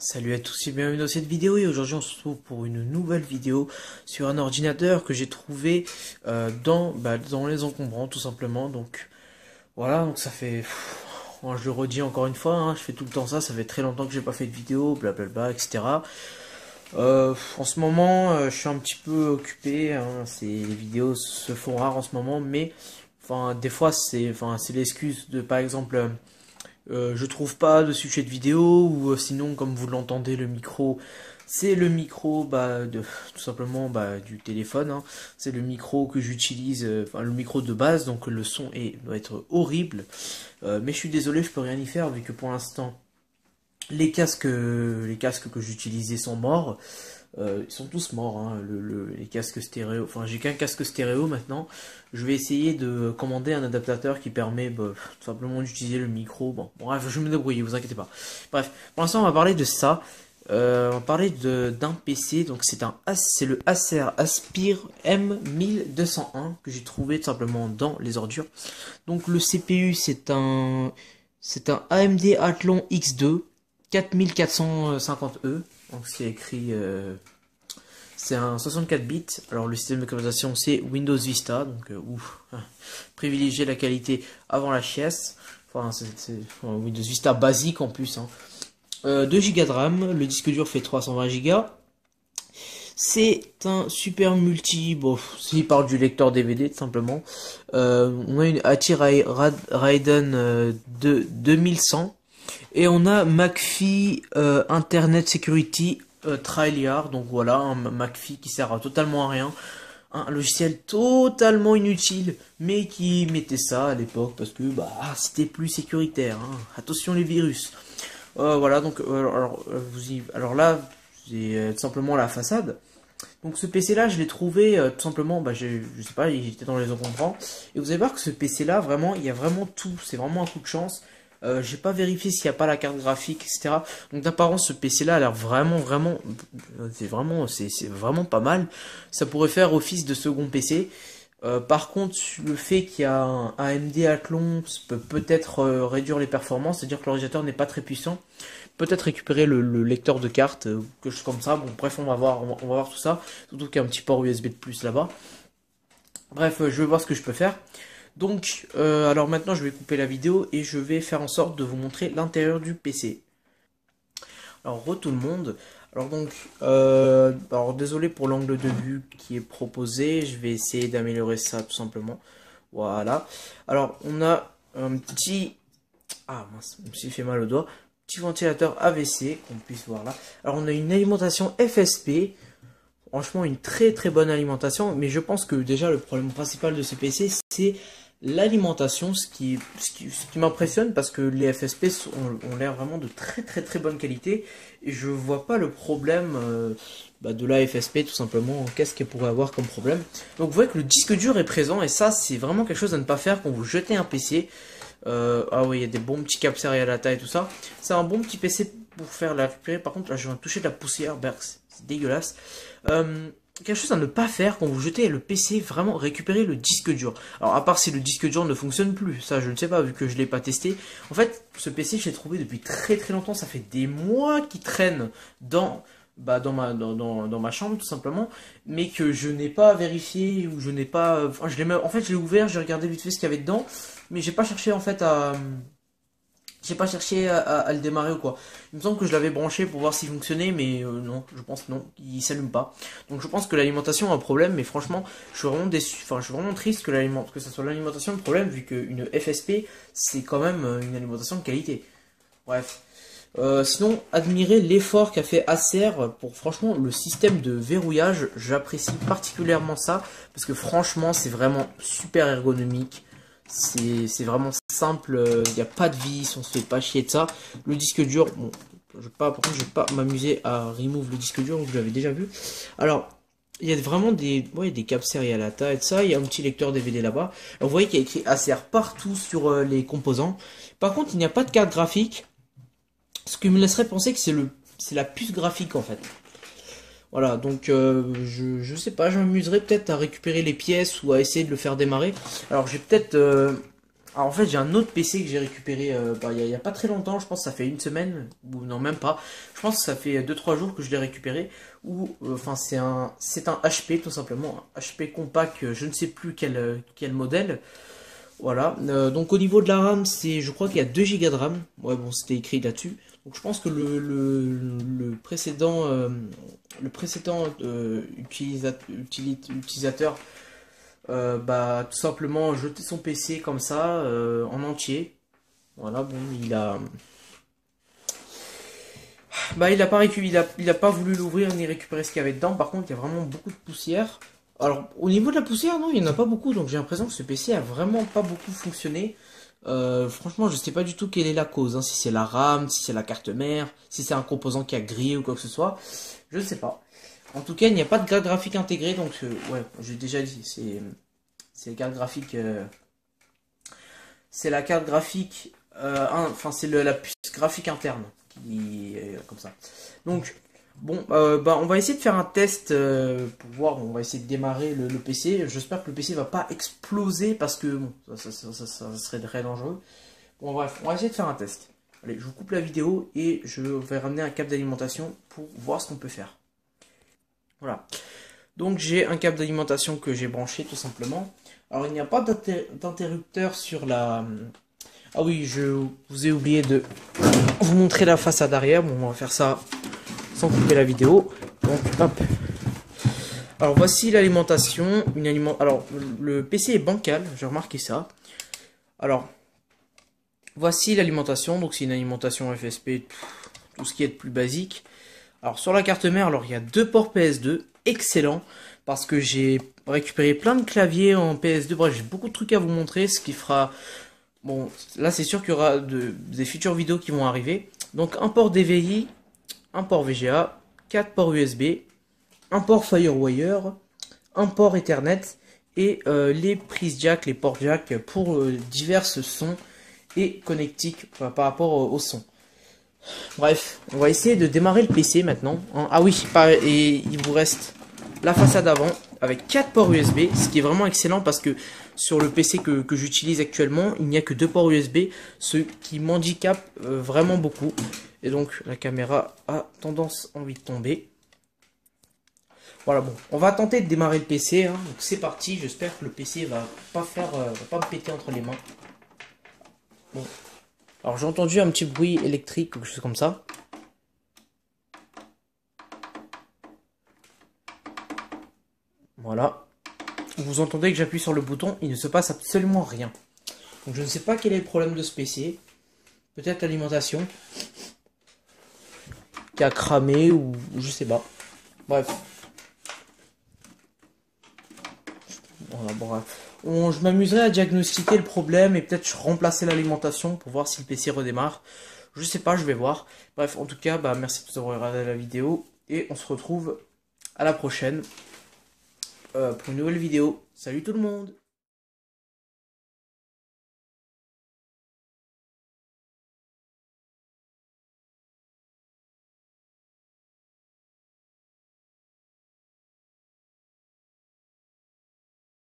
Salut à tous et bienvenue dans cette vidéo et aujourd'hui on se retrouve pour une nouvelle vidéo sur un ordinateur que j'ai trouvé dans les encombrants tout simplement. Donc voilà, donc ça fait, je le redis encore une fois, hein, je fais tout le temps ça, ça fait très longtemps que j'ai pas fait de vidéo, blablabla, etc. En ce moment je suis un petit peu occupé, hein, les vidéos se font rares en ce moment, mais enfin des fois c'est l'excuse de par exemple... je trouve pas de sujet de vidéo ou sinon comme vous l'entendez le micro c'est le micro tout simplement du téléphone, hein. C'est le micro que j'utilise, enfin le micro de base, donc le son doit être horrible. Mais je suis désolé, je peux rien y faire vu que pour l'instant les casques que j'utilisais sont morts. Ils sont tous morts, hein, les casques stéréo. Enfin, j'ai qu'un casque stéréo maintenant. Je vais essayer de commander un adaptateur qui permet tout simplement d'utiliser le micro. Bon, bref, je vais me débrouiller, vous inquiétez pas. Bref, pour l'instant, on va parler de ça. On va parler d'un PC. Donc, c'est le Acer Aspire M1201 que j'ai trouvé tout simplement dans les ordures. Donc, le CPU, c'est un AMD Athlon X2 4450E. Donc c'est écrit, c'est un 64 bits. Alors le système de d'exploitation c'est Windows Vista, donc privilégier la qualité avant la chiasse. Enfin c'est Windows Vista basique en plus, hein. 2 Go de RAM, le disque dur fait 320 Go. C'est un super multi, bon, s'il parle du lecteur DVD tout simplement. On a une ATI Raiden 2100. Et on a McAfee Internet Security Trailer, donc voilà, un McAfee qui sert totalement à rien, un logiciel totalement inutile, mais qui mettait ça à l'époque parce que c'était plus sécuritaire, hein. Attention les virus. Voilà, donc alors là, c'est tout simplement la façade. Donc ce PC là je l'ai trouvé tout simplement, je sais pas, il était dans les encombrants. Et vous allez voir que ce PC là vraiment, il y a vraiment tout, c'est vraiment un coup de chance. J'ai pas vérifié s'il n'y a pas la carte graphique, etc. Donc d'apparence ce PC là a l'air c'est vraiment pas mal. Ça pourrait faire office de second PC. Par contre le fait qu'il y a un AMD Athlon peut peut-être réduire les performances, c'est-à-dire que l'ordinateur n'est pas très puissant. Peut-être récupérer le lecteur de cartes, quelque chose comme ça. Bon bref, on va voir tout ça. Surtout qu'il y a un petit port USB de plus là-bas. Bref, je vais voir ce que je peux faire. Donc, alors maintenant je vais couper la vidéo et je vais faire en sorte de vous montrer l'intérieur du PC. Alors, tout le monde. Alors donc, alors désolé pour l'angle de vue qui est proposé. Je vais essayer d'améliorer ça tout simplement. Voilà. Alors, on a un petit... Ah mince, je me suis fait mal au doigt. Petit ventilateur AVC qu'on puisse voir là. Alors, on a une alimentation FSP. Franchement, une très très bonne alimentation, mais je pense que déjà le problème principal de ce PC, c'est l'alimentation, ce qui m'impressionne parce que les FSP ont l'air vraiment de très très très bonne qualité et je vois pas le problème de la FSP tout simplement. Qu'est-ce qu'elle pourrait avoir comme problème? Donc vous voyez que le disque dur est présent et ça c'est vraiment quelque chose à ne pas faire quand vous jetez un PC. Ah oui, il y a des bons petits câbles serrés à la taille et tout ça. C'est un bon petit PC pour faire la récupérer. Par contre là je viens de toucher de la poussière, c'est dégueulasse. Quelque chose à ne pas faire quand vous jetez le PC, vraiment récupérer le disque dur. Alors à part si le disque dur ne fonctionne plus, ça je ne sais pas vu que je l'ai pas testé. En fait ce PC je l'ai trouvé depuis très très longtemps, ça fait des mois qu'il traîne dans ma chambre tout simplement, mais que je n'ai pas vérifié ou je n'ai pas, enfin, en fait je l'ai ouvert, j'ai regardé vite fait ce qu'il y avait dedans, mais j'ai pas cherché en fait à... J'ai pas cherché à le démarrer ou quoi. Il me semble que je l'avais branché pour voir s'il fonctionnait, mais non, je pense non, il s'allume pas. Donc je pense que l'alimentation a un problème, mais franchement, je suis vraiment déçu, enfin je suis vraiment triste que ça soit l'alimentation le problème, vu qu'une FSP, c'est quand même une alimentation de qualité. Bref. Sinon, admirer l'effort qu'a fait Acer pour franchement le système de verrouillage, j'apprécie particulièrement ça, parce que franchement c'est vraiment super ergonomique. C'est vraiment simple, il n'y a pas de vis, on se fait pas chier de ça. Le disque dur, bon, par contre, je vais pas m'amuser à remove le disque dur, vous l'avez déjà vu. Alors, il y a vraiment des câbles serrés à la taille de ça, il y a un petit lecteur DVD là-bas. Alors, vous voyez qu'il y a écrit Acer partout sur les composants. Par contre, il n'y a pas de carte graphique, ce qui me laisserait penser que c'est la puce graphique en fait. Voilà, donc je sais pas, je m'amuserai peut-être à récupérer les pièces ou à essayer de le faire démarrer. Alors j'ai peut-être Alors en fait j'ai un autre PC que j'ai récupéré il y a pas très longtemps, je pense que ça fait une semaine, ou non même pas, je pense que ça fait 2-3 jours que je l'ai récupéré, ou enfin c'est un HP tout simplement, un HP compact, je ne sais plus quel modèle, voilà, donc au niveau de la RAM, je crois qu'il y a 2 Go de RAM, ouais bon c'était écrit là-dessus, donc je pense que le précédent utilisateur tout simplement jeter son PC comme ça en entier. Voilà, bon, il a pas il a pas voulu l'ouvrir ni récupérer ce qu'il y avait dedans. Par contre, il y a vraiment beaucoup de poussière. Alors, au niveau de la poussière, non, il n'y en a pas beaucoup. Donc, j'ai l'impression que ce PC a vraiment pas beaucoup fonctionné. Franchement, je sais pas du tout quelle est la cause. Hein, si c'est la RAM, si c'est la carte mère, si c'est un composant qui a grillé ou quoi que ce soit. Je ne sais pas. En tout cas, il n'y a pas de carte graphique intégrée. Donc, ouais, j'ai déjà dit, c'est la carte graphique. C'est la carte graphique. Enfin, c'est la puce graphique interne qui est comme ça. Donc, bon, on va essayer de faire un test pour voir. On va essayer de démarrer le PC. J'espère que le PC va pas exploser parce que bon, ça serait très dangereux. Bon, bref, on va essayer de faire un test. Allez, je vous coupe la vidéo et je vais ramener un câble d'alimentation pour voir ce qu'on peut faire. Voilà. Donc j'ai un câble d'alimentation que j'ai branché tout simplement. Alors il n'y a pas d'interrupteur sur la... Ah oui, je vous ai oublié de vous montrer la façade arrière. Bon, on va faire ça sans couper la vidéo. Donc hop. Alors voici l'alimentation. Alors le PC est bancal, j'ai remarqué ça. Alors voici l'alimentation. Donc c'est une alimentation FSP, tout ce qui est de plus basique. Alors sur la carte mère, alors il y a 2 ports PS2, excellent, parce que j'ai récupéré plein de claviers en PS2, bref j'ai beaucoup de trucs à vous montrer, ce qui fera, bon là c'est sûr qu'il y aura des futures vidéos qui vont arriver. Donc un port DVI, un port VGA, 4 ports USB, un port Firewire, un port Ethernet et les prises jack, les ports jack pour divers sons et connectiques par rapport au son. Bref, on va essayer de démarrer le PC maintenant. Hein. Ah oui, et il vous reste la façade avant avec 4 ports USB, ce qui est vraiment excellent parce que sur le PC que j'utilise actuellement, il n'y a que 2 ports USB, ce qui m'handicape vraiment beaucoup. Et donc la caméra a tendance envie de tomber. Voilà, bon, on va tenter de démarrer le PC. Hein. Donc c'est parti, j'espère que le PC va pas me péter entre les mains. Bon. Alors j'ai entendu un petit bruit électrique, quelque chose comme ça. Voilà. Vous entendez que j'appuie sur le bouton, il ne se passe absolument rien. Donc je ne sais pas quel est le problème de ce PC. Peut-être l'alimentation qui a cramé ou je sais pas. Bref. Voilà, bref. Je m'amuserai à diagnostiquer le problème et peut-être remplacer l'alimentation pour voir si le PC redémarre. Je sais pas, je vais voir. Bref, en tout cas, merci de avoir regardé la vidéo et on se retrouve à la prochaine pour une nouvelle vidéo. Salut tout le monde!